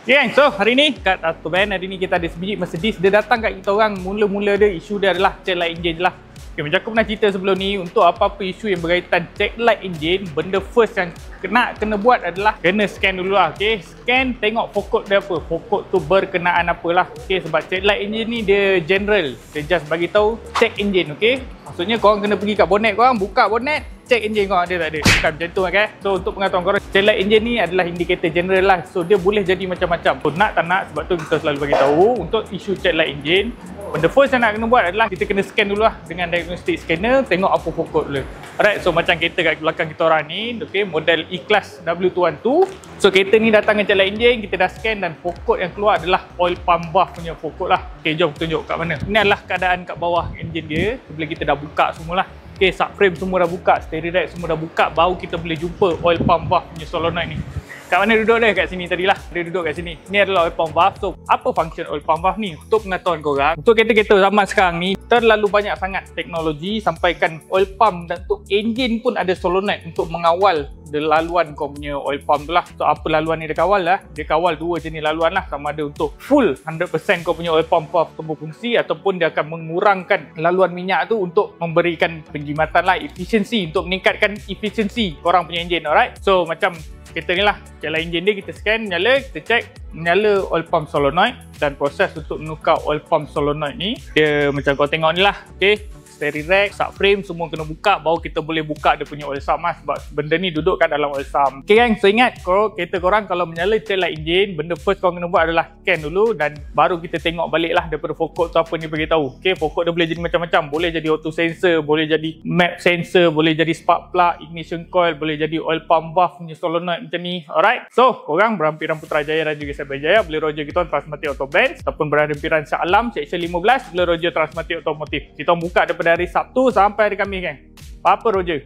Okay, so hari ni kat Autobahn, hari ni kita ada sebiji Mercedes. Dia datang kat kita orang, mula-mula dia isu dia adalah check light engine je lah. Okay, macam aku pernah cerita sebelum ni, untuk apa-apa isu yang berkaitan check light engine, benda first yang kena buat adalah kena scan dulu lah. Okay, scan, tengok pokok dia apa, pokok tu berkenaan apalah. Okay, sebab check light engine ni dia general, dia just bagi tahu check engine. Okay, maksudnya korang kena pergi kat bonnet korang, buka bonnet, check engine korang ada tak ada. Bukan macam tu kan. So untuk pengetahuan korang, check light engine ni adalah indikator general lah. So dia boleh jadi macam-macam. So nak tak nak, sebab tu kita selalu bagi tahu untuk isu check light engine, benda first yang nak kena buat adalah kita kena scan dulu lah dengan diagnostic scanner, tengok apa pokok dulu. Alright, so macam kereta kat belakang kita orang ni, okay, model E-Class W212. So kereta ni datang dengan check light engine, kita dah scan dan pokok yang keluar adalah oil pump valve punya pokok lah. Okay, jom tunjuk kat mana. Ini adalah keadaan kat bawah engine dia, bila kita dah buka semualah. Okay, subframe semua dah buka, steering rack semua dah buka, baru kita boleh jumpa oil pump valve punya solenoid ni. Kat mana duduk dia? Kat sini tadilah. Dia duduk kat sini. Ni adalah oil pump valve. So, apa function oil pump valve ni? Untuk pengetahuan korang, untuk kereta-kereta zaman sekarang ni, terlalu banyak sangat teknologi sampaikan oil pump dan untuk engine pun ada solenoid untuk mengawal laluan kau punya oil pump tu lah. So, apa laluan ni dia kawal lah? Dia kawal dua jenis laluan lah. Sama ada untuk full 100% kau punya oil pump valve tu berfungsi, ataupun dia akan mengurangkan laluan minyak tu untuk memberikan penjimatan lah, efisiensi, untuk meningkatkan efisiensi korang punya engine. Alright? So, macam kereta ni lah, check light engine dia, kita scan, menyala, kita check, menyala oil pump solenoid, dan proses untuk menukar oil pump solenoid ni, dia macam kau tengok ni lah. Okay, steering rack, subframe semua kena buka, baru kita boleh buka dia punya oil sump lah, sebab benda ni duduk kat dalam oil sump. Okay gang, so ingat kereta korang kalau menyala check light engine, benda first korang kena buat adalah scan dulu, dan baru kita tengok balik lah daripada pokok tu apa ni beritahu. Okay, pokok dia boleh jadi macam-macam, boleh jadi auto sensor, boleh jadi map sensor, boleh jadi spark plug, ignition coil, boleh jadi oil pump valve punya solenoid macam ni. Alright, so korang berhampiran Putrajaya dan juga Sabah Jaya boleh roger kita Transmatic Autobahn, ataupun berhampiran Shah Alam Section 15 boleh roger Transmatic Automotive. Kita buka daripada hari Sabtu sampai hari Khamis kan. Apa-apa roger.